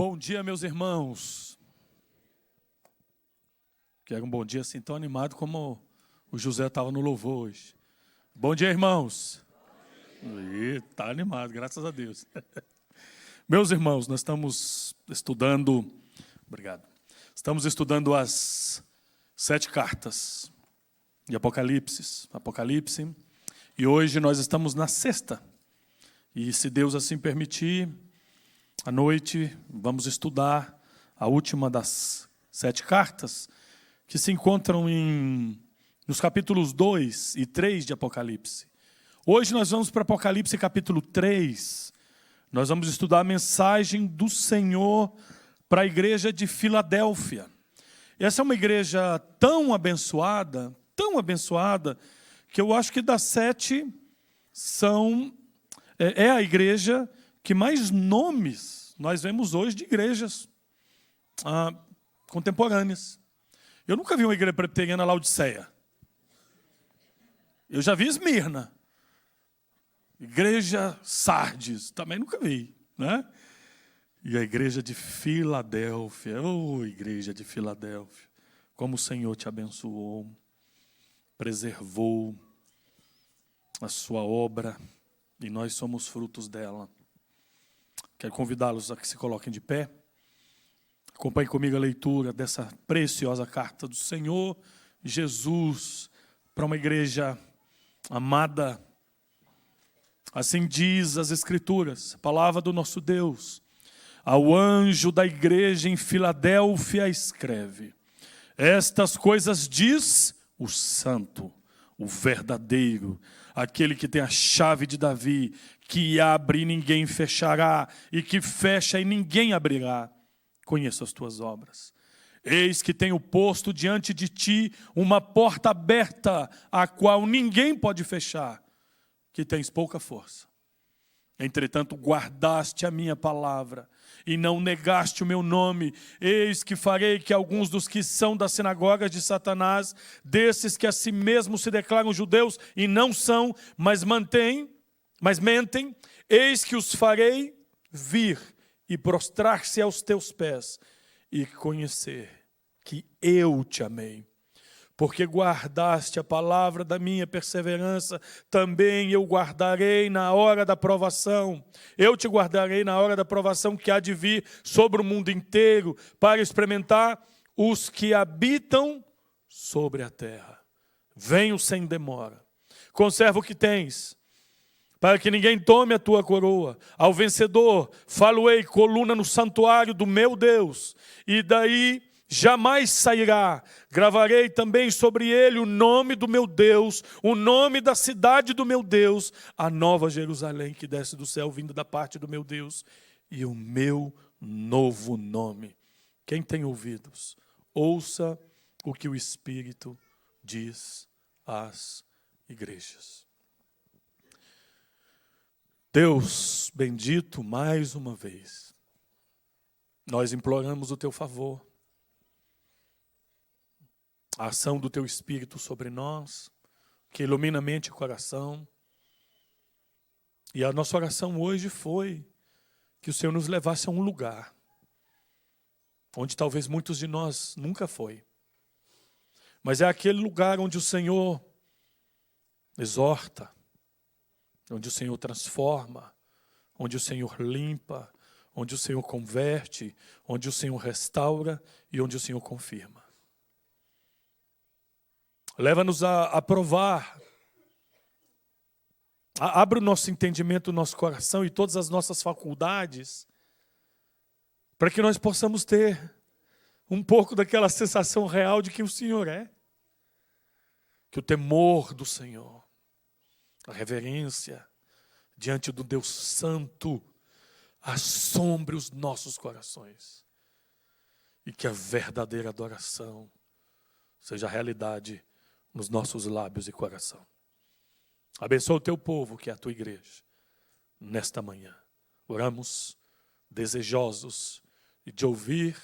Bom dia, meus irmãos. Quero um bom dia assim tão animado como o José estava no louvor hoje. Bom dia, irmãos. Está animado, graças a Deus. Meus irmãos, nós estamos estudando, obrigado. Estamos estudando as 7 cartas de Apocalipse. E hoje nós estamos na 6ª. E se Deus assim permitir, à noite vamos estudar a última das 7 cartas, que se encontram nos capítulos 2 e 3 de Apocalipse. Hoje nós vamos para Apocalipse capítulo 3. Nós vamos estudar a mensagem do Senhor para a igreja de Filadélfia. Essa é uma igreja tão abençoada, que eu acho que das 7 é a igreja que mais nomes nós vemos hoje de igrejas contemporâneas. Eu nunca vi uma igreja presbiteriana Laodiceia. Eu já vi Esmirna. Igreja Sardes, também nunca vi, né? E a igreja de Filadélfia, igreja de Filadélfia, como o Senhor te abençoou, preservou a sua obra, e nós somos frutos dela. Quero convidá-los a que se coloquem de pé. Acompanhe comigo a leitura dessa preciosa carta do Senhor Jesus para uma igreja amada. Assim diz as Escrituras, a palavra do nosso Deus. Ao anjo da igreja em Filadélfia escreve: estas coisas diz o santo, o verdadeiro, aquele que tem a chave de Davi, que abre e ninguém fechará, e que fecha e ninguém abrirá. Conheço as tuas obras. Eis que tenho posto diante de ti uma porta aberta, a qual ninguém pode fechar, que tens pouca força. Entretanto, guardaste a minha palavra e não negaste o meu nome. Eis que farei que alguns dos que são das sinagogas de Satanás, desses que a si mesmos se declaram judeus e não são, mas mentem, eis que os farei vir e prostrar-se aos teus pés e conhecer que eu te amei. Porque guardaste a palavra da minha perseverança, também eu guardarei na hora da provação. Eu te guardarei na hora da provação que há de vir sobre o mundo inteiro, para experimentar os que habitam sobre a terra. Venho sem demora. Conserva o que tens, para que ninguém tome a tua coroa. Ao vencedor, falo-ei coluna no santuário do meu Deus, e daí jamais sairá. Gravarei também sobre ele o nome do meu Deus, o nome da cidade do meu Deus, a nova Jerusalém que desce do céu, vindo da parte do meu Deus, e o meu novo nome. Quem tem ouvidos, ouça o que o Espírito diz às igrejas. Deus bendito, mais uma vez, nós imploramos o teu favor, a ação do teu Espírito sobre nós, que ilumina a mente e o coração. E a nossa oração hoje foi que o Senhor nos levasse a um lugar onde talvez muitos de nós nunca foi. Mas é aquele lugar onde o Senhor exorta, onde o Senhor transforma, onde o Senhor limpa, onde o Senhor converte, onde o Senhor restaura e onde o Senhor confirma. Leva-nos a provar. Abre o nosso entendimento, o nosso coração e todas as nossas faculdades, para que nós possamos ter um pouco daquela sensação real de que o Senhor é. Que o temor do Senhor, a reverência diante do Deus Santo, assombre os nossos corações. E que a verdadeira adoração seja realidade nos nossos lábios e coração. Abençoa o teu povo, que é a tua igreja, nesta manhã. Oramos desejosos de ouvir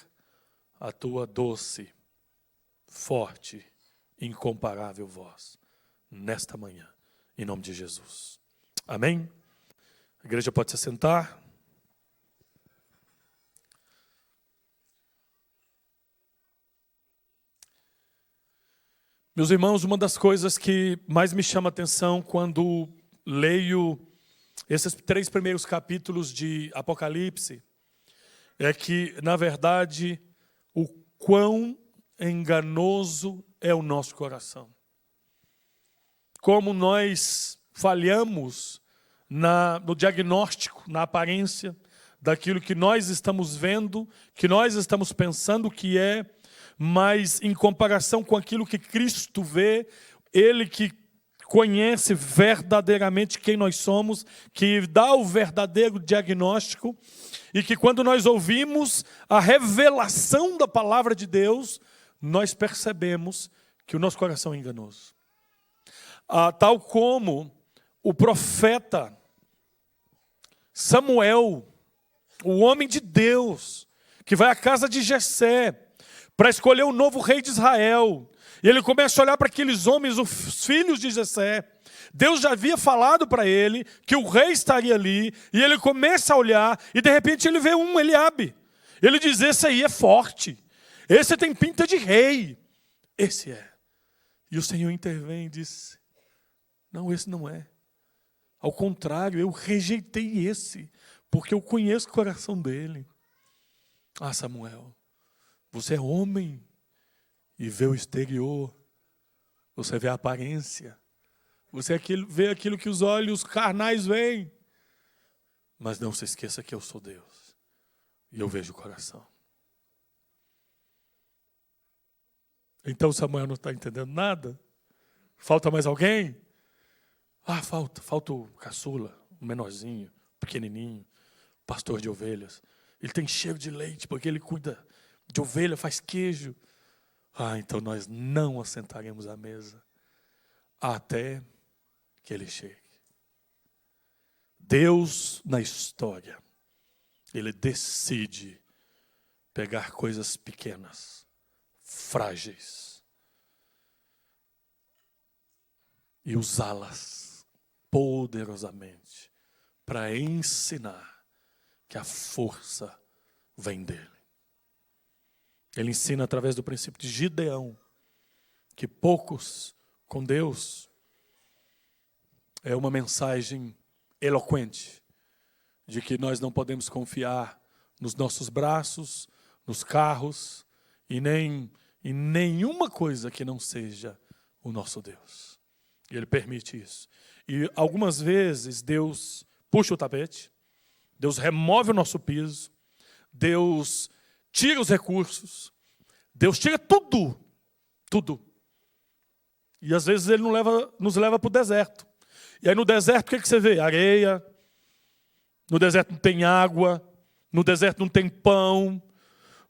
a tua doce, forte, incomparável voz, nesta manhã, em nome de Jesus. Amém? A igreja pode se sentar. Meus irmãos, uma das coisas que mais me chama a atenção quando leio esses 3 primeiros capítulos de Apocalipse é que, na verdade, o quão enganoso é o nosso coração. Como nós falhamos no diagnóstico, na aparência daquilo que nós estamos vendo, que nós estamos pensando que é, mas em comparação com aquilo que Cristo vê, Ele que conhece verdadeiramente quem nós somos, que dá o verdadeiro diagnóstico, e que quando nós ouvimos a revelação da palavra de Deus, nós percebemos que o nosso coração é enganoso. Tal como o profeta Samuel, o homem de Deus, que vai à casa de Jessé para escolher o novo rei de Israel. E ele começa a olhar para aqueles homens, os filhos de Jessé. Deus já havia falado para ele que o rei estaria ali. E ele começa a olhar e de repente ele vê Eliabe. Ele diz, esse aí é forte. Esse tem pinta de rei. Esse é. E o Senhor intervém e diz, não, esse não é. Ao contrário, eu rejeitei esse, porque eu conheço o coração dele. Ah, Samuel, você é homem e vê o exterior, você vê a aparência, você vê aquilo que os olhos carnais veem. Mas não se esqueça que eu sou Deus e eu vejo o coração. Então Samuel não está entendendo nada? Falta mais alguém? Falta o caçula, o menorzinho, pequenininho, pastor de ovelhas. Ele tem cheiro de leite, porque ele cuida de ovelha, faz queijo. Então nós não assentaremos à mesa até que ele chegue. Deus, na história, Ele decide pegar coisas pequenas, frágeis, e usá-las poderosamente para ensinar que a força vem dele. Ele ensina através do princípio de Gideão que poucos com Deus é uma mensagem eloquente de que nós não podemos confiar nos nossos braços, nos carros e nem em nenhuma coisa que não seja o nosso Deus. E Ele permite isso. E algumas vezes Deus puxa o tapete, Deus remove o nosso piso, Deus tira os recursos, Deus tira tudo, tudo. E às vezes Ele nos leva para o deserto. E aí no deserto o que você vê? Areia, no deserto não tem água, no deserto não tem pão,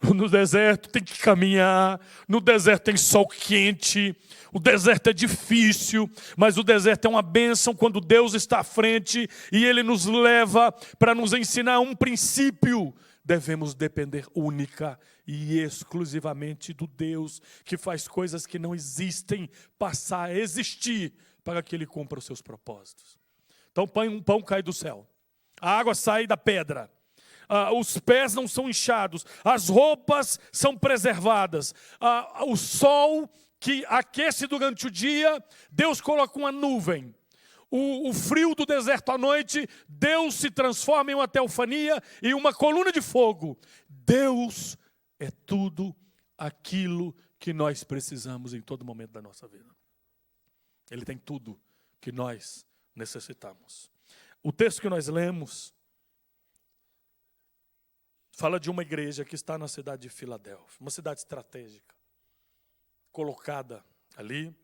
no deserto tem que caminhar, no deserto tem sol quente, o deserto é difícil, mas o deserto é uma bênção quando Deus está à frente e Ele nos leva para nos ensinar um princípio. Devemos depender única e exclusivamente do Deus que faz coisas que não existem passar a existir para que Ele cumpra os seus propósitos. Então um pão cai do céu, a água sai da pedra, os pés não são inchados, as roupas são preservadas, o sol que aquece durante o dia, Deus coloca uma nuvem. O frio do deserto à noite, Deus se transforma em uma teofania e uma coluna de fogo. Deus é tudo aquilo que nós precisamos em todo momento da nossa vida. Ele tem tudo que nós necessitamos. O texto que nós lemos fala de uma igreja que está na cidade de Filadélfia, uma cidade estratégica, colocada ali.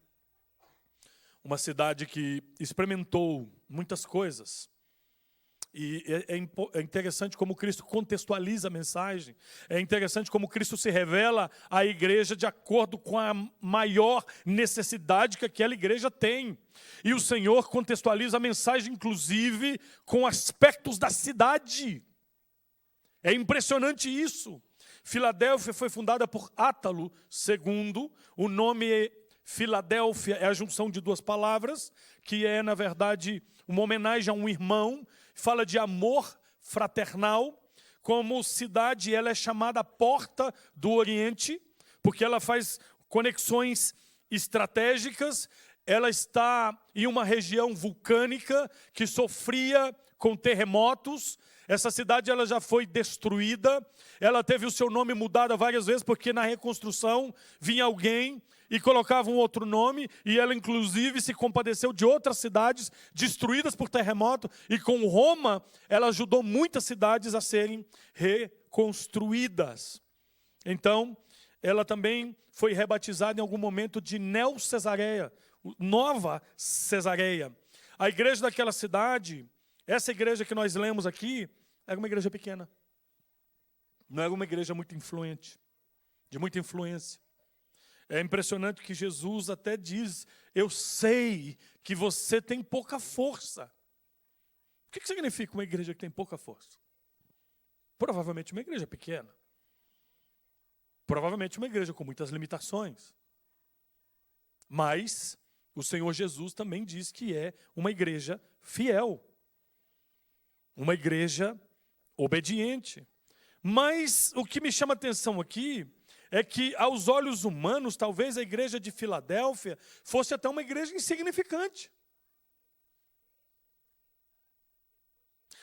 Uma cidade que experimentou muitas coisas. E é interessante como Cristo contextualiza a mensagem. É interessante como Cristo se revela à igreja de acordo com a maior necessidade que aquela igreja tem. E o Senhor contextualiza a mensagem, inclusive, com aspectos da cidade. É impressionante isso. Filadélfia foi fundada por Átalo II. O nome Filadélfia é a junção de duas palavras, que é, na verdade, uma homenagem a um irmão. Fala de amor fraternal. Como cidade, ela é chamada Porta do Oriente, porque ela faz conexões estratégicas. Ela está em uma região vulcânica que sofria com terremotos. Essa cidade ela já foi destruída. Ela teve o seu nome mudado várias vezes, porque na reconstrução vinha alguém e colocava um outro nome, e ela inclusive se compadeceu de outras cidades destruídas por terremoto, e com Roma ela ajudou muitas cidades a serem reconstruídas. Então, ela também foi rebatizada em algum momento de Neo-Cesareia, Nova Cesareia. A igreja daquela cidade, essa igreja que nós lemos aqui, era uma igreja pequena. Não era uma igreja muito influente, de muita influência. É impressionante que Jesus até diz: eu sei que você tem pouca força. O que significa uma igreja que tem pouca força? Provavelmente uma igreja pequena. Provavelmente uma igreja com muitas limitações. Mas o Senhor Jesus também diz que é uma igreja fiel. Uma igreja obediente. Mas o que me chama a atenção aqui é que, aos olhos humanos, talvez a igreja de Filadélfia fosse até uma igreja insignificante.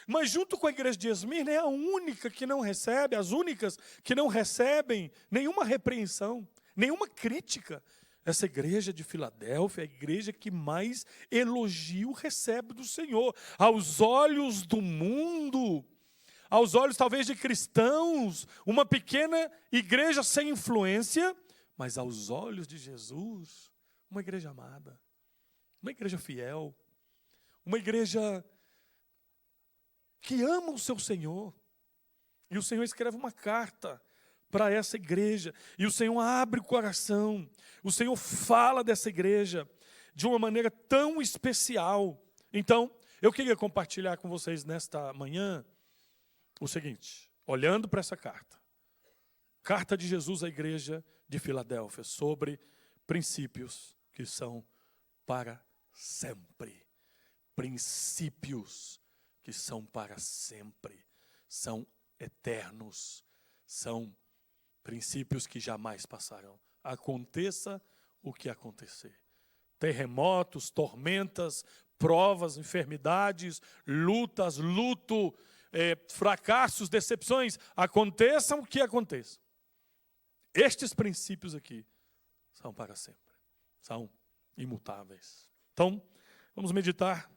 Mas junto com a igreja de Esmirna é a única que não recebe, as únicas que não recebem nenhuma repreensão, nenhuma crítica. Essa igreja de Filadélfia é a igreja que mais elogio recebe do Senhor. Aos olhos do mundo, aos olhos talvez de cristãos, uma pequena igreja sem influência, mas aos olhos de Jesus, uma igreja amada, uma igreja fiel, uma igreja que ama o seu Senhor. E o Senhor escreve uma carta para essa igreja, e o Senhor abre o coração, o Senhor fala dessa igreja de uma maneira tão especial. Então, eu queria compartilhar com vocês nesta manhã o seguinte, olhando para essa carta de Jesus à igreja de Filadélfia, sobre princípios que são para sempre. Princípios que são para sempre, são eternos, são princípios que jamais passarão. Aconteça o que acontecer. Terremotos, tormentas, provas, enfermidades, lutas, luto, fracassos, decepções, aconteçam o que aconteça. Estes princípios aqui são para sempre, são imutáveis. Então, vamos meditar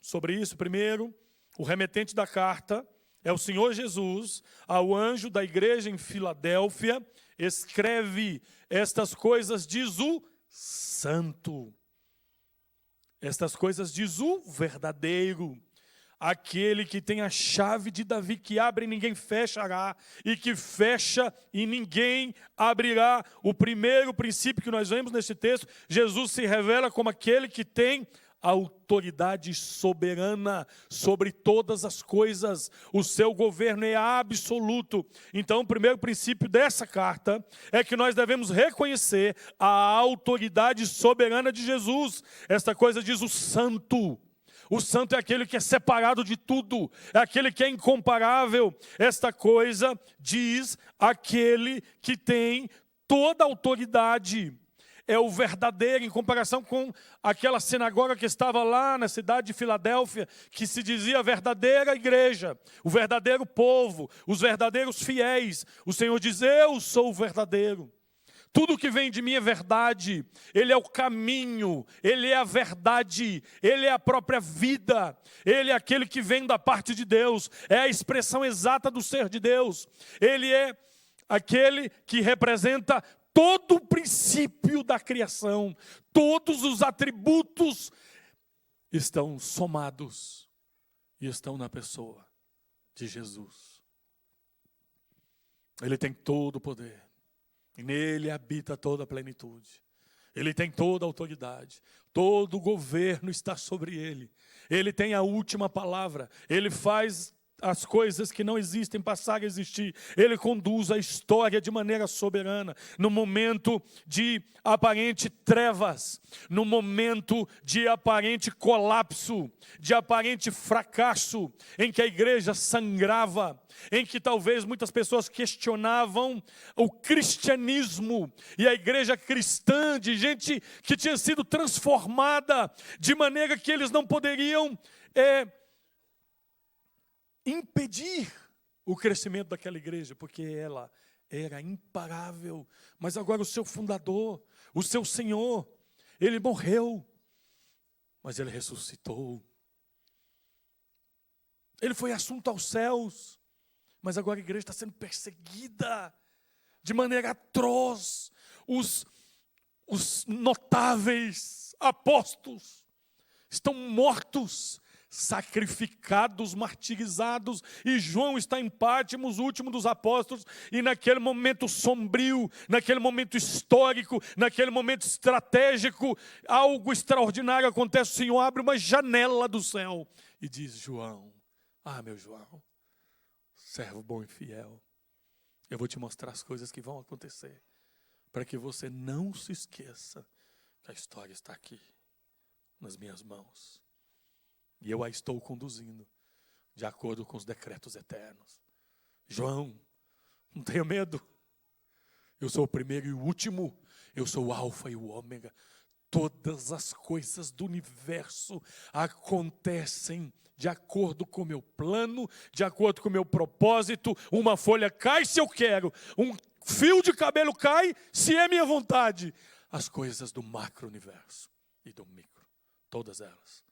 sobre isso. Primeiro, o remetente da carta é o Senhor Jesus, ao anjo da igreja em Filadélfia, escreve estas coisas, diz o santo. Estas coisas diz o verdadeiro. Aquele que tem a chave de Davi, que abre e ninguém fechará, e que fecha e ninguém abrirá. O primeiro princípio que nós vemos nesse texto, Jesus se revela como aquele que tem autoridade soberana sobre todas as coisas. O seu governo é absoluto. Então, o primeiro princípio dessa carta é que nós devemos reconhecer a autoridade soberana de Jesus. Esta coisa diz o santo. O santo é aquele que é separado de tudo, é aquele que é incomparável. Esta coisa diz aquele que tem toda a autoridade. É o verdadeiro, em comparação com aquela sinagoga que estava lá na cidade de Filadélfia, que se dizia a verdadeira igreja, o verdadeiro povo, os verdadeiros fiéis. O Senhor diz: eu sou o verdadeiro. Tudo que vem de mim é verdade. Ele é o caminho, Ele é a verdade, Ele é a própria vida. Ele é aquele que vem da parte de Deus, é a expressão exata do ser de Deus. Ele é aquele que representa todo o princípio da criação, todos os atributos estão somados e estão na pessoa de Jesus. Ele tem todo o poder, e nele habita toda a plenitude. Ele tem toda a autoridade, todo o governo está sobre ele. Ele tem a última palavra, ele faz as coisas que não existem passarem a existir. Ele conduz a história de maneira soberana. No momento de aparente trevas, no momento de aparente colapso, de aparente fracasso, em que a igreja sangrava, em que talvez muitas pessoas questionavam o cristianismo e a igreja cristã, de gente que tinha sido transformada de maneira que eles não poderiam impedir o crescimento daquela igreja, porque ela era imparável. Mas agora o seu fundador, o seu Senhor, ele morreu, mas ele ressuscitou. Ele foi assunto aos céus, mas agora a igreja está sendo perseguida de maneira atroz. Os notáveis apóstolos estão mortos, sacrificados, martirizados, e João está em Patmos, o último dos apóstolos, e naquele momento sombrio, naquele momento histórico, naquele momento estratégico, algo extraordinário acontece. O Senhor abre uma janela do céu e diz: João, meu João, servo bom e fiel, eu vou te mostrar as coisas que vão acontecer, para que você não se esqueça que a história está aqui, nas minhas mãos. E eu a estou conduzindo de acordo com os decretos eternos. João, não tenha medo. Eu sou o primeiro e o último. Eu sou o alfa e o ômega. Todas as coisas do universo acontecem de acordo com o meu plano, de acordo com o meu propósito. Uma folha cai se eu quero. Um fio de cabelo cai se é minha vontade. As coisas do macro-universo e do micro, todas elas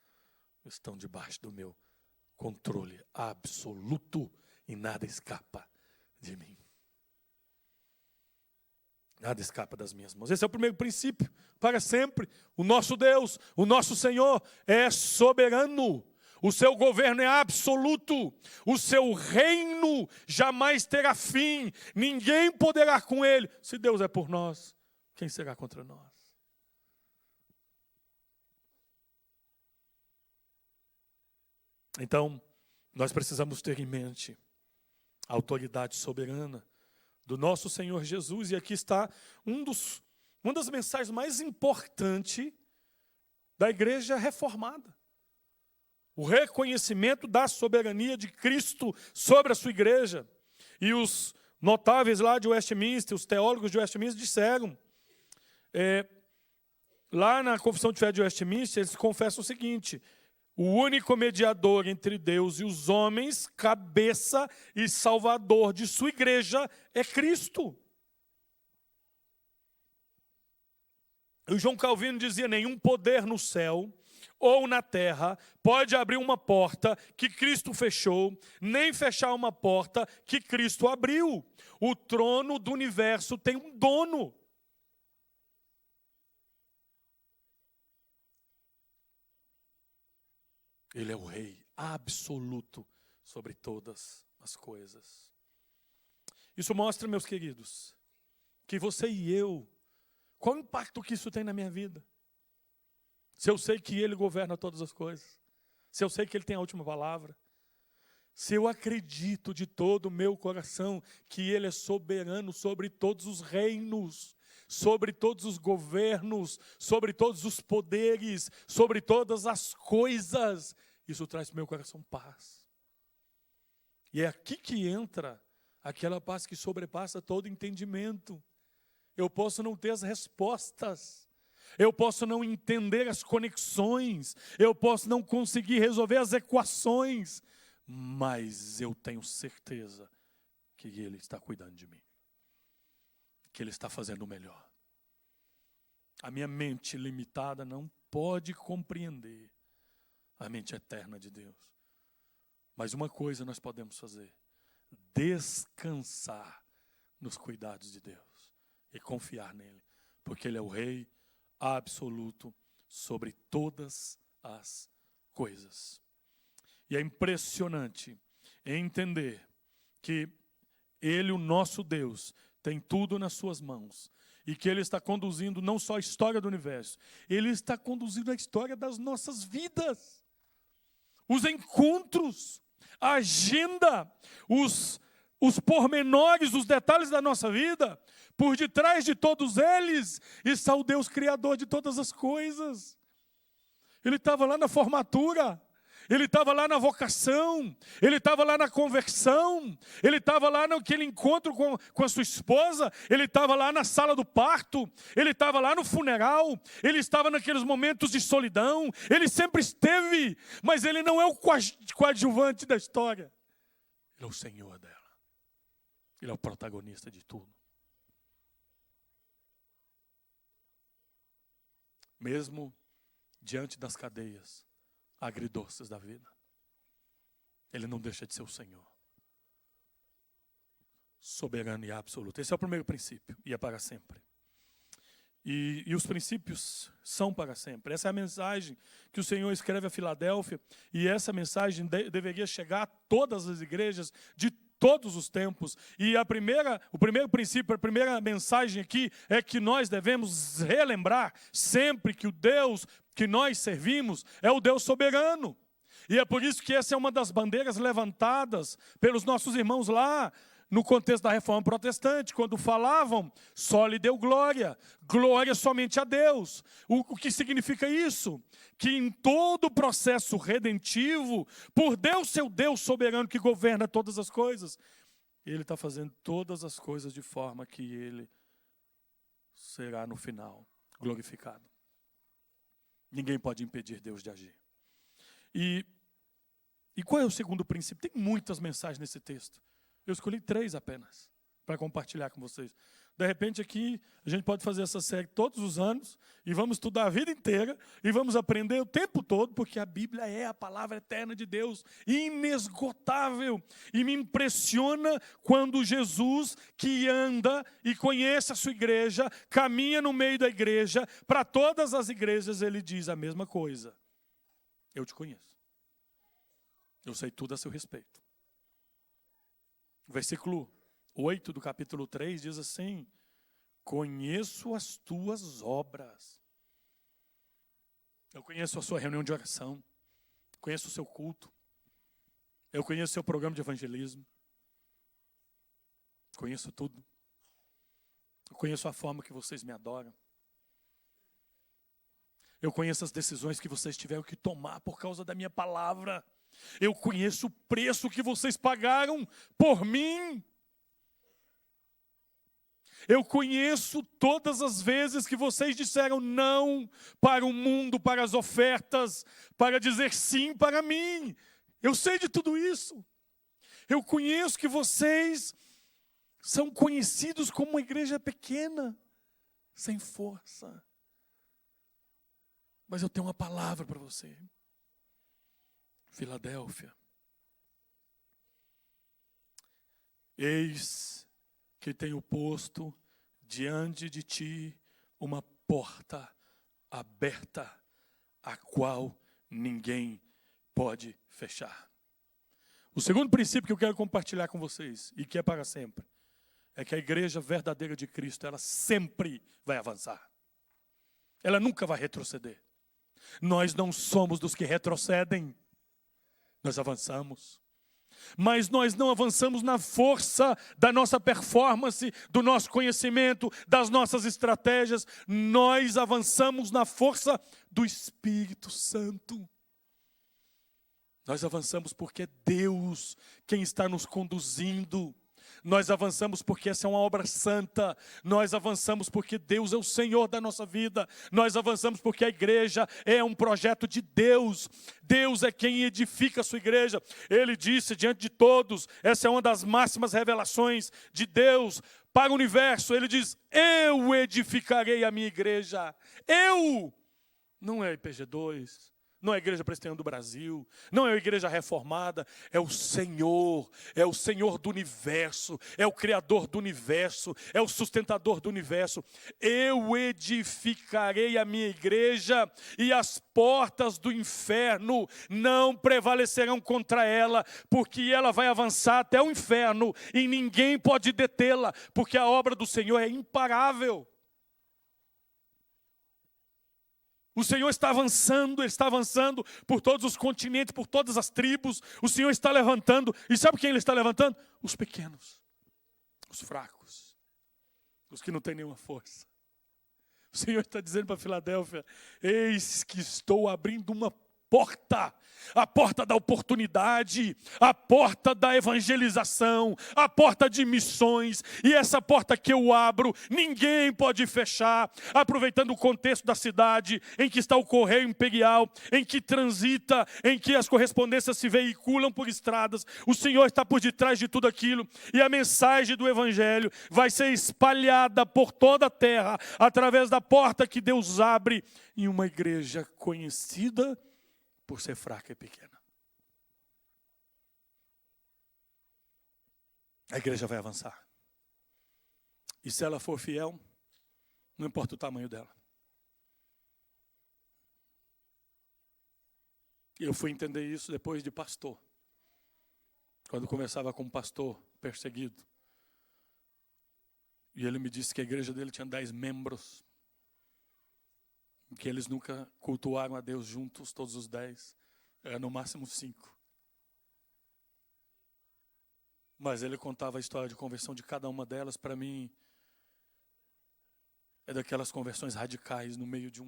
estão debaixo do meu controle absoluto e nada escapa de mim. Nada escapa das minhas mãos. Esse é o primeiro princípio para sempre. O nosso Deus, o nosso Senhor é soberano. O seu governo é absoluto. O seu reino jamais terá fim. Ninguém poderá com ele. Se Deus é por nós, quem será contra nós? Então, nós precisamos ter em mente a autoridade soberana do nosso Senhor Jesus. E aqui está uma das mensagens mais importantes da igreja reformada. O reconhecimento da soberania de Cristo sobre a sua igreja. E os notáveis lá de Westminster, os teólogos de Westminster disseram, lá na Confissão de Fé de Westminster, eles confessam o seguinte: o único mediador entre Deus e os homens, cabeça e salvador de sua igreja, é Cristo. O João Calvino dizia: nenhum poder no céu ou na terra pode abrir uma porta que Cristo fechou, nem fechar uma porta que Cristo abriu. O trono do universo tem um dono. Ele é o rei absoluto sobre todas as coisas. Isso mostra, meus queridos, que você e eu, qual o impacto que isso tem na minha vida? Se eu sei que Ele governa todas as coisas, se eu sei que Ele tem a última palavra, se eu acredito de todo o meu coração que Ele é soberano sobre todos os reinos, sobre todos os governos, sobre todos os poderes, sobre todas as coisas, isso traz para o meu coração paz. E é aqui que entra aquela paz que sobrepassa todo entendimento. Eu posso não ter as respostas, eu posso não entender as conexões, eu posso não conseguir resolver as equações, mas eu tenho certeza que Ele está cuidando de mim, que Ele está fazendo o melhor. A minha mente limitada não pode compreender a mente eterna de Deus. Mas uma coisa nós podemos fazer: descansar nos cuidados de Deus e confiar nele, porque Ele é o Rei absoluto sobre todas as coisas. E é impressionante entender que Ele, o nosso Deus, tem tudo nas suas mãos. E que Ele está conduzindo não só a história do universo, Ele está conduzindo a história das nossas vidas. Os encontros, a agenda, os pormenores, os detalhes da nossa vida. Por detrás de todos eles está o Deus Criador de todas as coisas. Ele estava lá na formatura, ele estava lá na vocação, ele estava lá na conversão, ele estava lá naquele encontro com a sua esposa, ele estava lá na sala do parto, ele estava lá no funeral, ele estava naqueles momentos de solidão, ele sempre esteve, mas ele não é o coadjuvante da história. Ele é o Senhor dela, ele é o protagonista de tudo. Mesmo diante das cadeias agridoces da vida, ele não deixa de ser o Senhor, soberano e absoluto. Esse é o primeiro princípio, e é para sempre. E os princípios são para sempre. Essa é a mensagem que o Senhor escreve a Filadélfia, e essa mensagem deveria chegar a todas as igrejas de todos os tempos. E o primeiro princípio, a primeira mensagem aqui é que nós devemos relembrar sempre que o Deus que nós servimos é o Deus soberano. E é por isso que essa é uma das bandeiras levantadas pelos nossos irmãos lá no contexto da Reforma Protestante, quando falavam, só lhe deu glória, glória somente a Deus. O que significa isso? Que em todo o processo redentivo, por Deus ser o Deus soberano que governa todas as coisas, Ele está fazendo todas as coisas de forma que Ele será no final glorificado. Ninguém pode impedir Deus de agir. E qual é o segundo princípio? Tem muitas mensagens nesse texto. Eu escolhi 3 apenas para compartilhar com vocês. De repente aqui a gente pode fazer essa série todos os anos e vamos estudar a vida inteira e vamos aprender o tempo todo, porque a Bíblia é a palavra eterna de Deus, inesgotável. E me impressiona quando Jesus, que anda e conhece a sua igreja, caminha no meio da igreja, para todas as igrejas ele diz a mesma coisa. Eu te conheço. Eu sei tudo a seu respeito. O versículo 8 do capítulo 3 diz assim: conheço as tuas obras. Eu conheço a sua reunião de oração. Conheço o seu culto. Eu conheço o seu programa de evangelismo. Conheço tudo. Eu conheço a forma que vocês me adoram. Eu conheço as decisões que vocês tiveram que tomar por causa da minha palavra. Eu conheço o preço que vocês pagaram por mim. Eu conheço todas as vezes que vocês disseram não para o mundo, para as ofertas, para dizer sim para mim. Eu sei de tudo isso. Eu conheço que vocês são conhecidos como uma igreja pequena, sem força. Mas eu tenho uma palavra para você. Filadélfia, eis que tenho posto diante de ti uma porta aberta, a qual ninguém pode fechar. O segundo princípio que eu quero compartilhar com vocês, e que é para sempre, é que a igreja verdadeira de Cristo, ela sempre vai avançar. Ela nunca vai retroceder. Nós não somos dos que retrocedem. Nós avançamos, mas nós não avançamos na força da nossa performance, do nosso conhecimento, das nossas estratégias. Nós avançamos na força do Espírito Santo. Nós avançamos porque é Deus quem está nos conduzindo. Nós avançamos porque essa é uma obra santa. Nós avançamos porque Deus é o Senhor da nossa vida. Nós avançamos porque a igreja é um projeto de Deus. Deus é quem edifica a sua igreja. Ele disse diante de todos, essa é uma das máximas revelações de Deus para o universo. Ele diz, eu edificarei a minha igreja. Eu, não é IPG2. Não é a Igreja Presbiteriana do Brasil, não é a Igreja Reformada, é o Senhor do universo, é o Criador do universo, é o sustentador do universo. Eu edificarei a minha igreja e as portas do inferno não prevalecerão contra ela, porque ela vai avançar até o inferno e ninguém pode detê-la, porque a obra do Senhor é imparável. O Senhor está avançando, Ele está avançando por todos os continentes, por todas as tribos. O Senhor está levantando. E sabe quem Ele está levantando? Os pequenos, os fracos, os que não têm nenhuma força. O Senhor está dizendo para Filadélfia: eis que estou abrindo uma porta, a porta da oportunidade, a porta da evangelização, a porta de missões, e essa porta que eu abro, ninguém pode fechar, aproveitando o contexto da cidade, em que está o correio imperial, em que transita, em que as correspondências se veiculam por estradas, o Senhor está por detrás de tudo aquilo, e a mensagem do evangelho vai ser espalhada por toda a terra, através da porta que Deus abre, em uma igreja conhecida por ser fraca e pequena. A igreja vai avançar. E se ela for fiel, não importa o tamanho dela. Eu fui entender isso depois de pastor. Quando começava como pastor perseguido. E ele me disse que a igreja dele tinha 10 membros. Que eles nunca cultuaram a Deus juntos, todos os 10. Era no máximo 5. Mas ele contava a história de conversão de cada uma delas. Para mim, é daquelas conversões radicais no meio de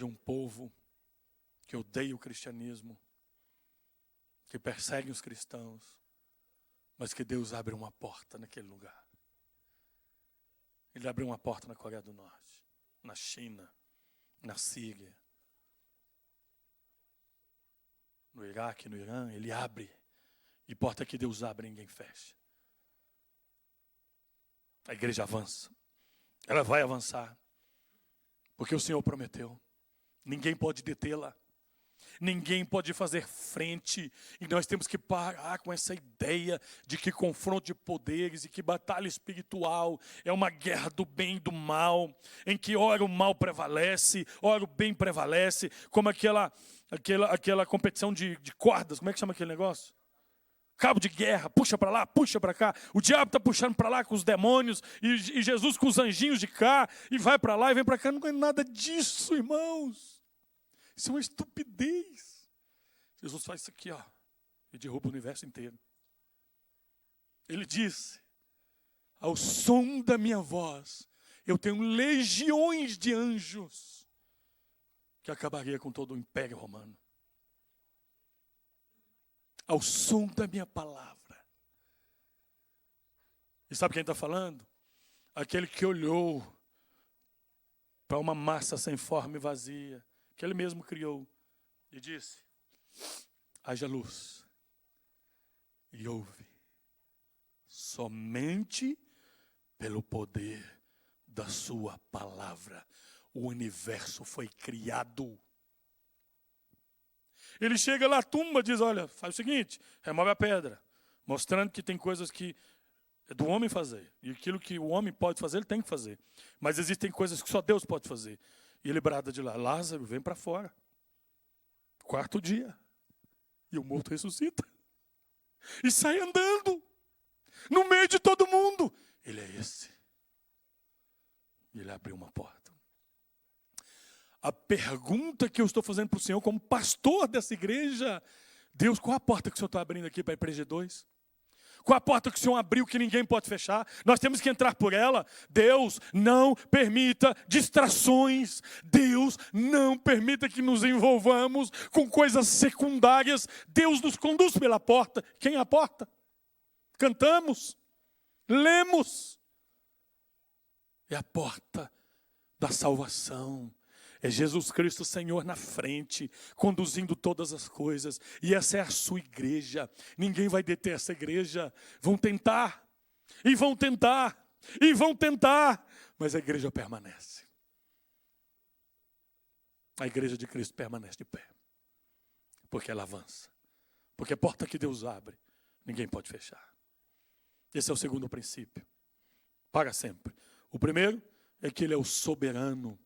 um povo que odeia o cristianismo, que persegue os cristãos, mas que Deus abre uma porta naquele lugar. Ele abriu uma porta na Coreia do Norte, na China, na Síria, no Iraque, no Irã. Ele abre. E porta que Deus abre, ninguém fecha. A igreja avança. Ela vai avançar. Porque o Senhor prometeu. Ninguém pode detê-la. Ninguém pode fazer frente. E nós temos que parar com essa ideia de que confronto de poderes e que batalha espiritual é uma guerra do bem e do mal, em que ora o mal prevalece, ora o bem prevalece, como aquela competição de cordas. Como é que chama aquele negócio? Cabo de guerra, puxa para lá, puxa para cá. O diabo está puxando para lá com os demônios e Jesus com os anjinhos de cá, e vai para lá e vem para cá. Não é nada disso, irmãos. Isso é uma estupidez. Jesus faz isso aqui, ó, e derruba o universo inteiro. Ele disse: ao som da minha voz, eu tenho legiões de anjos que acabaria com todo o império romano. Ao som da minha palavra. E sabe quem está falando? Aquele que olhou para uma massa sem forma e vazia, que ele mesmo criou, e disse: haja luz. E houve. Somente pelo poder da sua palavra o universo foi criado. Ele chega lá, tumba, diz: olha, faz o seguinte, remove a pedra, mostrando que tem coisas que é do homem fazer, e aquilo que o homem pode fazer, ele tem que fazer, mas existem coisas que só Deus pode fazer. E ele brada de lá: Lázaro, vem para fora. 4º dia, e o morto ressuscita, e sai andando, no meio de todo mundo. Ele é esse. E ele abriu uma porta. A pergunta que eu estou fazendo para o Senhor, como pastor dessa igreja: Deus, qual a porta que o Senhor está abrindo aqui para a Igreja 2? Qual a porta que o Senhor abriu que ninguém pode fechar? Nós temos que entrar por ela. Deus não permita distrações. Deus não permita que nos envolvamos com coisas secundárias. Deus nos conduz pela porta. Quem é a porta? Cantamos, lemos. É a porta da salvação. É Jesus Cristo, Senhor, na frente, conduzindo todas as coisas. E essa é a sua igreja. Ninguém vai deter essa igreja. Vão tentar, e vão tentar, e vão tentar. Mas a igreja permanece. A igreja de Cristo permanece de pé. Porque ela avança. Porque a porta que Deus abre, ninguém pode fechar. Esse é o segundo princípio. Para sempre. O primeiro é que Ele é o soberano.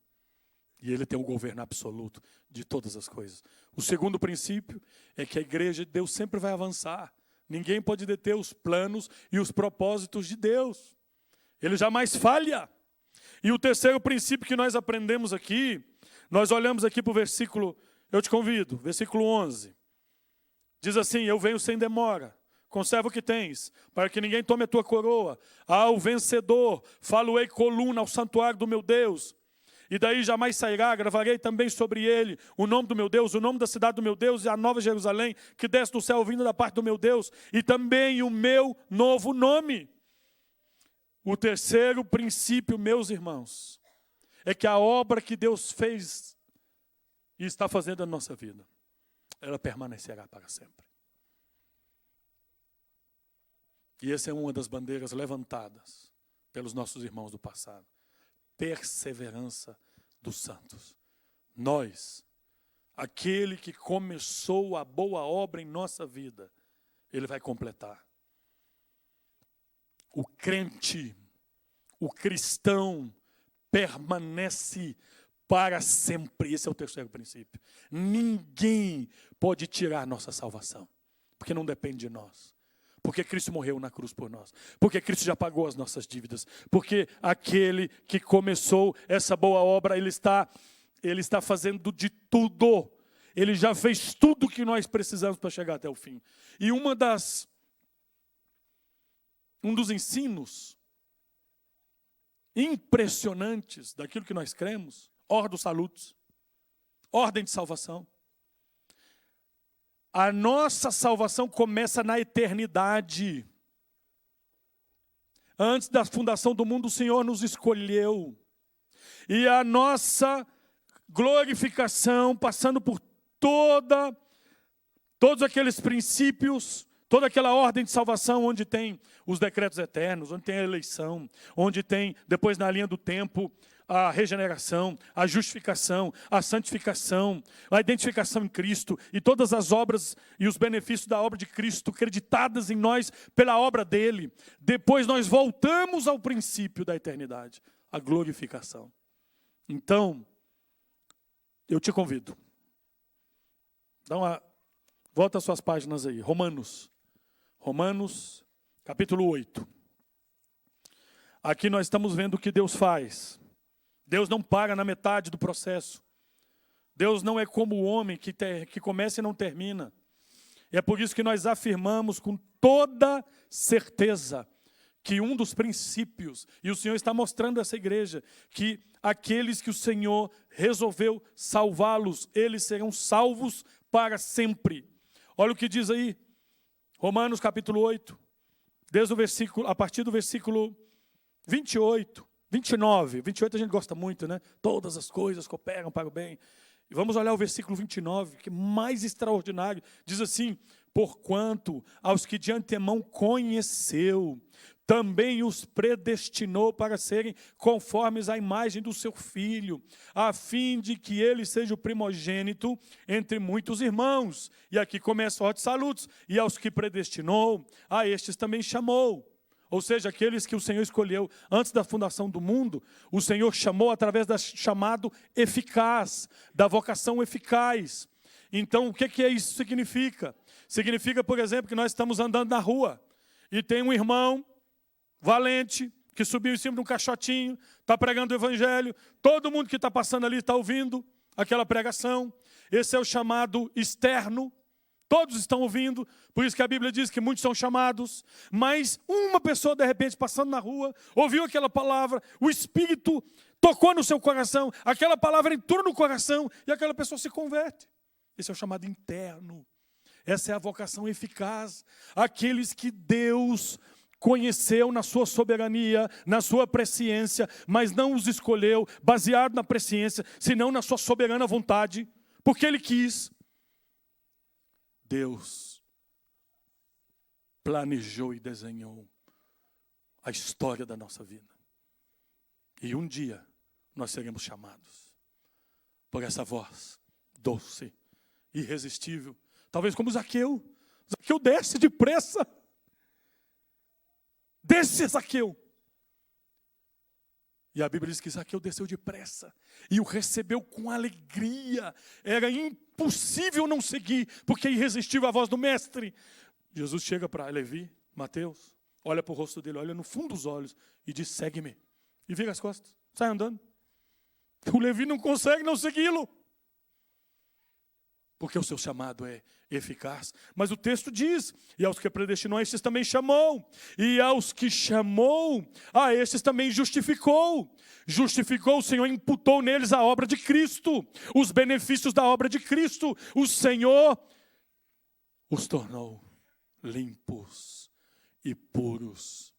E Ele tem o governo absoluto de todas as coisas. O segundo princípio é que a igreja de Deus sempre vai avançar. Ninguém pode deter os planos e os propósitos de Deus. Ele jamais falha. E o terceiro princípio que nós aprendemos aqui, nós olhamos aqui para o versículo, eu te convido, versículo 11. Diz assim: eu venho sem demora, conserva o que tens, para que ninguém tome a tua coroa. Ao vencedor, falo-ei coluna ao santuário do meu Deus. E daí jamais sairá, gravarei também sobre ele o nome do meu Deus, o nome da cidade do meu Deus e a nova Jerusalém, que desce do céu vindo da parte do meu Deus, e também o meu novo nome. O terceiro princípio, meus irmãos, é que a obra que Deus fez e está fazendo na nossa vida, ela permanecerá para sempre. E essa é uma das bandeiras levantadas pelos nossos irmãos do passado. Perseverança dos santos. Nós, aquele que começou a boa obra em nossa vida, ele vai completar. O crente, o cristão, permanece para sempre. Esse é o terceiro princípio. Ninguém pode tirar nossa salvação, porque não depende de nós. Porque Cristo morreu na cruz por nós. Porque Cristo já pagou as nossas dívidas. Porque aquele que começou essa boa obra, Ele está fazendo de tudo. Ele já fez tudo o que nós precisamos para chegar até o fim. E um dos ensinos impressionantes daquilo que nós cremos, Ordo Salutis, ordem de salvação. A nossa salvação começa na eternidade. Antes da fundação do mundo, o Senhor nos escolheu. E a nossa glorificação, passando por todos aqueles princípios, toda aquela ordem de salvação, onde tem os decretos eternos, onde tem a eleição, onde tem, depois na linha do tempo, a regeneração, a justificação, a santificação, a identificação em Cristo e todas as obras e os benefícios da obra de Cristo creditadas em nós pela obra dele. Depois nós voltamos ao princípio da eternidade, a glorificação. Então, eu te convido. Volta às suas páginas aí, Romanos, capítulo 8. Aqui nós estamos vendo o que Deus faz. Deus não para na metade do processo. Deus não é como o homem que começa e não termina. E é por isso que nós afirmamos com toda certeza que um dos princípios, e o Senhor está mostrando a essa igreja, que aqueles que o Senhor resolveu salvá-los, eles serão salvos para sempre. Olha o que diz aí, Romanos capítulo 8, a partir do versículo 28. 29 a gente gosta muito, né? Todas as coisas cooperam para o bem. E vamos olhar o versículo 29, que é mais extraordinário. Diz assim: porquanto aos que de antemão conheceu, também os predestinou para serem conformes à imagem do seu Filho, a fim de que ele seja o primogênito entre muitos irmãos. E aqui começa o Ordo Salutis. E aos que predestinou, a estes também chamou. Ou seja, aqueles que o Senhor escolheu antes da fundação do mundo, o Senhor chamou através do chamado eficaz, da vocação eficaz. Então, o que isso significa? Significa, por exemplo, que nós estamos andando na rua e tem um irmão valente que subiu em cima de um caixotinho, está pregando o evangelho, todo mundo que está passando ali está ouvindo aquela pregação. Esse é o chamado externo. Todos estão ouvindo, por isso que a Bíblia diz que muitos são chamados, mas uma pessoa de repente passando na rua, ouviu aquela palavra, o Espírito tocou no seu coração, aquela palavra entrou no coração e aquela pessoa se converte. Esse é o chamado interno, essa é a vocação eficaz, aqueles que Deus conheceu na sua soberania, na sua presciência, mas não os escolheu baseado na presciência, senão na sua soberana vontade, porque Ele quis. Deus planejou e desenhou a história da nossa vida. E um dia nós seremos chamados por essa voz doce, irresistível. Talvez como Zaqueu. Zaqueu desce depressa. Desce, Zaqueu. E a Bíblia diz que Zaqueu desceu depressa e o recebeu com alegria. Era impossível não seguir, porque é irresistível a voz do mestre. Jesus chega para Levi, Mateus, olha para o rosto dele, olha no fundo dos olhos e diz: segue-me. E vira as costas. sai andando. O Levi não consegue não segui-lo, porque o seu chamado é eficaz. Mas o texto diz, e aos que predestinou, a estes também chamou. E aos que chamou, a estes também justificou. Justificou, o Senhor imputou neles a obra de Cristo, os benefícios da obra de Cristo. O Senhor os tornou limpos e puros.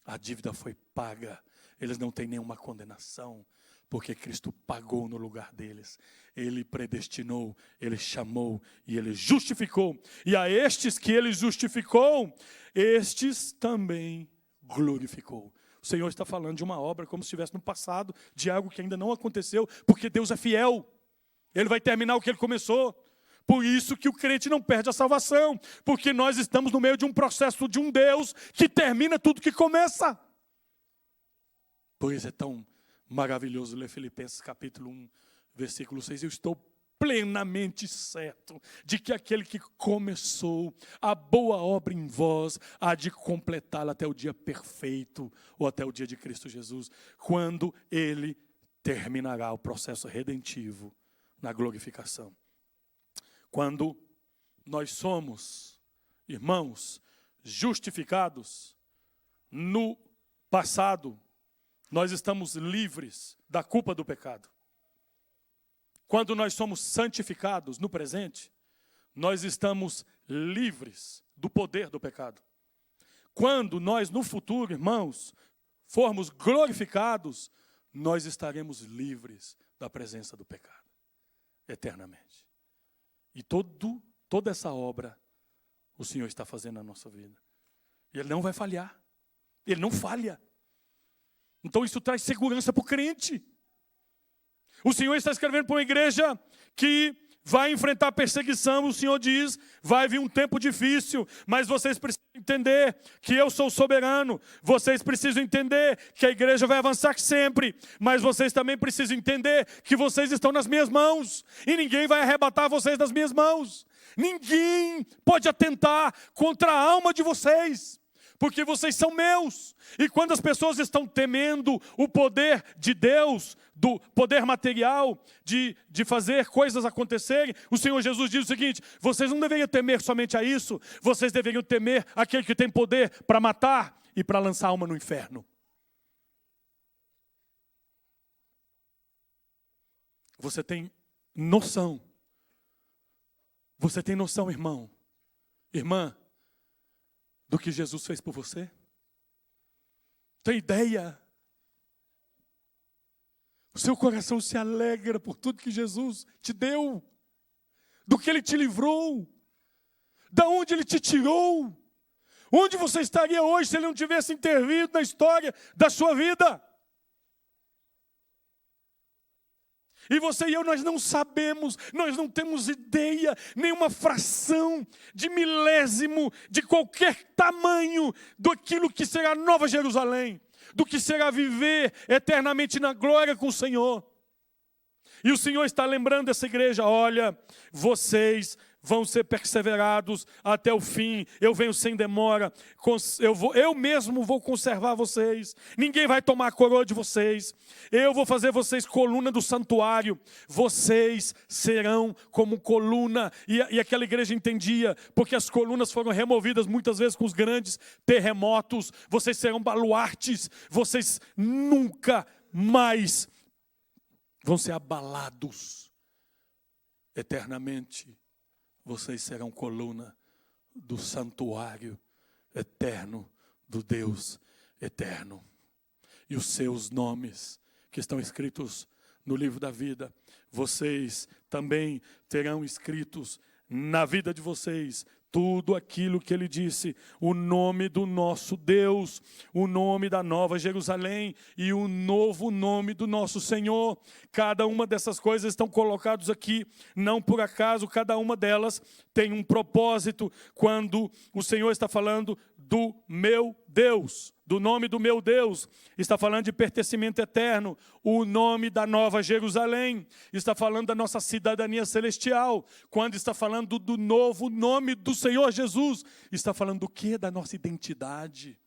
A dívida foi paga, eles não têm nenhuma condenação, porque Cristo pagou no lugar deles. Ele predestinou, Ele chamou e Ele justificou. E a estes que Ele justificou, estes também glorificou. O Senhor está falando de uma obra como se estivesse no passado, de algo que ainda não aconteceu, porque Deus é fiel. Ele vai terminar o que Ele começou. Por isso que o crente não perde a salvação, porque nós estamos no meio de um processo de um Deus que termina tudo que começa. Por isso é tão maravilhoso ler Filipenses capítulo 1, versículo 6. Eu estou plenamente certo de que aquele que começou a boa obra em vós há de completá-la até o dia perfeito, ou até o dia de Cristo Jesus, quando Ele terminará o processo redentivo na glorificação. Quando nós somos, irmãos, justificados no passado, nós estamos livres da culpa do pecado. Quando nós somos santificados no presente, nós estamos livres do poder do pecado. Quando nós no futuro, irmãos, formos glorificados, nós estaremos livres da presença do pecado, eternamente. E toda essa obra o Senhor está fazendo na nossa vida. E Ele não vai falhar. Ele não falha. Então isso traz segurança para o crente. O Senhor está escrevendo para uma igreja que vai enfrentar perseguição. O Senhor diz, vai vir um tempo difícil, mas vocês precisam entender que eu sou soberano. Vocês precisam entender que a igreja vai avançar sempre, mas vocês também precisam entender que vocês estão nas minhas mãos, e ninguém vai arrebatar vocês das minhas mãos. Ninguém pode atentar contra a alma de vocês, porque vocês são meus. E quando as pessoas estão temendo o poder de Deus, do poder material, de fazer coisas acontecerem, o Senhor Jesus diz o seguinte: vocês não deveriam temer somente a isso, vocês deveriam temer aquele que tem poder para matar e para lançar a alma no inferno. Você tem noção, irmão, irmã, do que Jesus fez por você? Tem ideia? O seu coração se alegra por tudo que Jesus te deu, do que Ele te livrou, da onde Ele te tirou. Onde você estaria hoje se Ele não tivesse intervido na história da sua vida? E você e eu, nós não sabemos, nós não temos ideia, nenhuma fração de milésimo, de qualquer tamanho, daquilo que será a Nova Jerusalém, do que será viver eternamente na glória com o Senhor. E o Senhor está lembrando essa igreja: olha, vocês vão ser perseverados até o fim, eu venho sem demora, eu mesmo vou conservar vocês, ninguém vai tomar a coroa de vocês, eu vou fazer vocês coluna do santuário, vocês serão como coluna. E aquela igreja entendia, porque as colunas foram removidas muitas vezes com os grandes terremotos. Vocês serão baluartes, vocês nunca mais vão ser abalados eternamente. Vocês serão coluna do santuário eterno do Deus eterno. E os seus nomes que estão escritos no livro da vida, vocês também terão escritos na vida de vocês tudo aquilo que Ele disse, o nome do nosso Deus, o nome da Nova Jerusalém e o novo nome do nosso Senhor. Cada uma dessas coisas estão colocadas aqui, não por acaso, cada uma delas tem um propósito. Quando o Senhor está falando do meu Deus, do nome do meu Deus, está falando de pertencimento eterno. O nome da Nova Jerusalém está falando da nossa cidadania celestial. Quando está falando do novo nome do Senhor Jesus, está falando do quê? Da nossa identidade,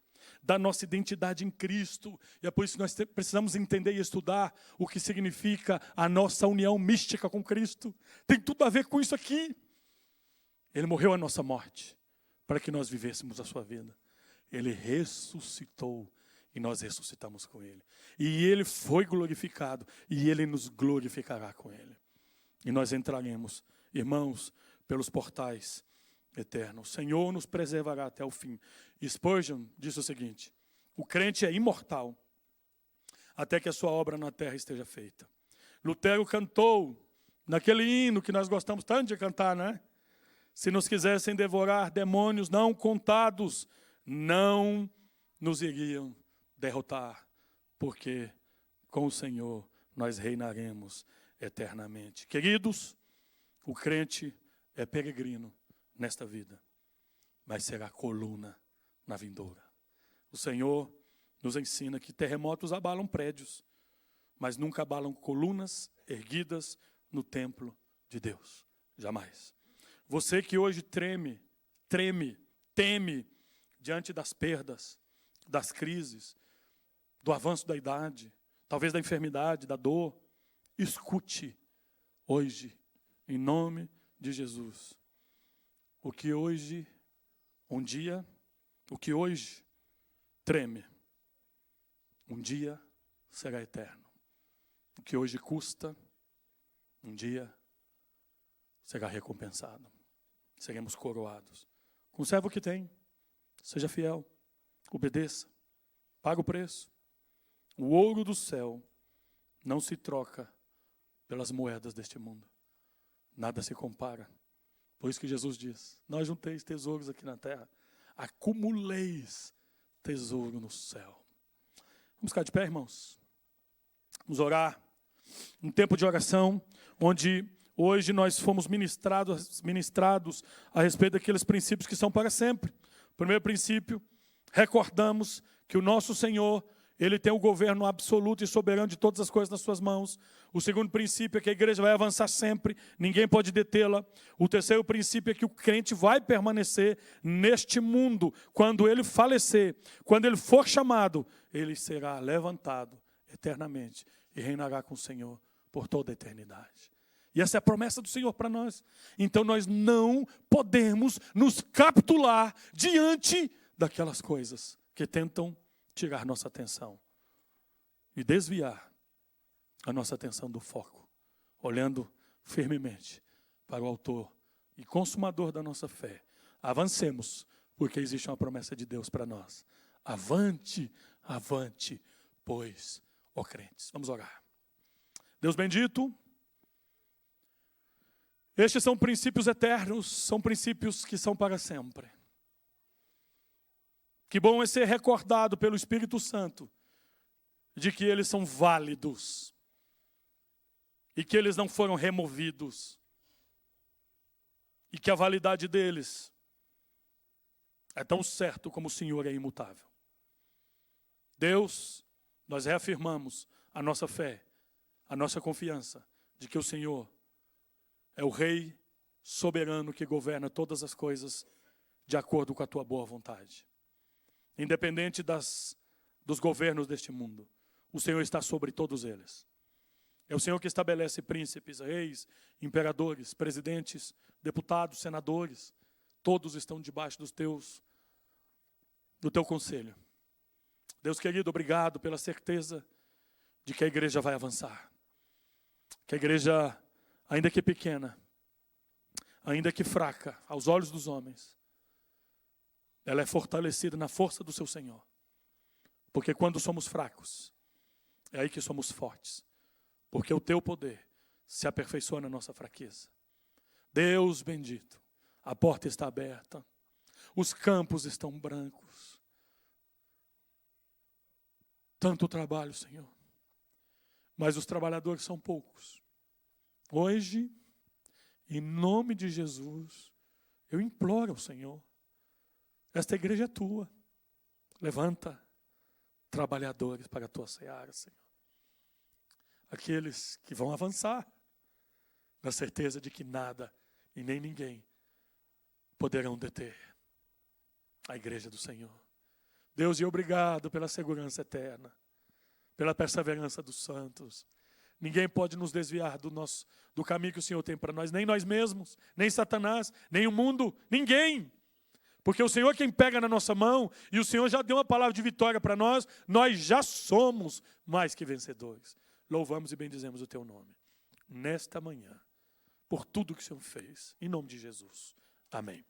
da nossa identidade em Cristo. E é por isso que nós precisamos entender e estudar o que significa a nossa união mística com Cristo. Tem tudo a ver com isso aqui. Ele morreu a nossa morte para que nós vivêssemos a sua vida. Ele ressuscitou e nós ressuscitamos com Ele. E Ele foi glorificado e Ele nos glorificará com Ele. E nós entraremos, irmãos, pelos portais eternos. O Senhor nos preservará até o fim. Spurgeon disse o seguinte: o crente é imortal até que a sua obra na terra esteja feita. Lutero cantou naquele hino que nós gostamos tanto de cantar, né? Se nos quisessem devorar demônios não contados, não nos iriam derrotar, porque com o Senhor nós reinaremos eternamente. Queridos, o crente é peregrino nesta vida, mas será coluna na vindoura. O Senhor nos ensina que terremotos abalam prédios, mas nunca abalam colunas erguidas no templo de Deus. Jamais. Você que hoje teme diante das perdas, das crises, do avanço da idade, talvez da enfermidade, da dor, escute hoje, em nome de Jesus. O que hoje treme, um dia será eterno. O que hoje custa, um dia será recompensado. Seremos coroados. Conserve o que tem. Seja fiel. Obedeça. Pague o preço. O ouro do céu não se troca pelas moedas deste mundo. Nada se compara. Por isso que Jesus diz: não junteis tesouros aqui na terra, acumuleis tesouro no céu. Vamos ficar de pé, irmãos? Vamos orar. Um tempo de oração, onde hoje nós fomos ministrados a respeito daqueles princípios que são para sempre. O primeiro princípio, recordamos que o nosso Senhor, Ele tem o governo absoluto e soberano de todas as coisas nas suas mãos. O segundo princípio é que a igreja vai avançar sempre, ninguém pode detê-la. O terceiro princípio é que o crente vai permanecer neste mundo. Quando ele falecer, quando ele for chamado, ele será levantado eternamente e reinará com o Senhor por toda a eternidade. E essa é a promessa do Senhor para nós. Então nós não podemos nos capitular diante daquelas coisas que tentam tirar nossa atenção e desviar a nossa atenção do foco, olhando firmemente para o autor e consumador da nossa fé. Avancemos, porque existe uma promessa de Deus para nós. Avante, avante, pois, ó crentes. Vamos orar. Deus bendito, estes são princípios eternos, são princípios que são para sempre. Que bom é ser recordado pelo Espírito Santo de que eles são válidos e que eles não foram removidos e que a validade deles é tão certo como o Senhor é imutável. Deus, nós reafirmamos a nossa fé, a nossa confiança de que o Senhor é o Rei soberano que governa todas as coisas de acordo com a tua boa vontade. Independente dos governos deste mundo, o Senhor está sobre todos eles. É o Senhor que estabelece príncipes, reis, imperadores, presidentes, deputados, senadores. Todos estão debaixo do teu conselho. Deus querido, obrigado pela certeza de que a igreja vai avançar. Que a igreja, ainda que pequena, ainda que fraca, aos olhos dos homens, ela é fortalecida na força do seu Senhor. Porque quando somos fracos, é aí que somos fortes. Porque o teu poder se aperfeiçoa na nossa fraqueza. Deus bendito, a porta está aberta, os campos estão brancos. Tanto trabalho, Senhor, mas os trabalhadores são poucos. Hoje, em nome de Jesus, eu imploro ao Senhor, esta igreja é tua. Levanta trabalhadores para a tua seara, Senhor. Aqueles que vão avançar, na certeza de que nada e nem ninguém poderão deter a igreja do Senhor. Deus, e obrigado pela segurança eterna, pela perseverança dos santos. Ninguém pode nos desviar do caminho que o Senhor tem para nós, nem nós mesmos, nem Satanás, nem o mundo, ninguém. Porque o Senhor é quem pega na nossa mão, e o Senhor já deu uma palavra de vitória para nós, nós já somos mais que vencedores. Louvamos e bendizemos o teu nome, nesta manhã, por tudo que o Senhor fez, em nome de Jesus. Amém.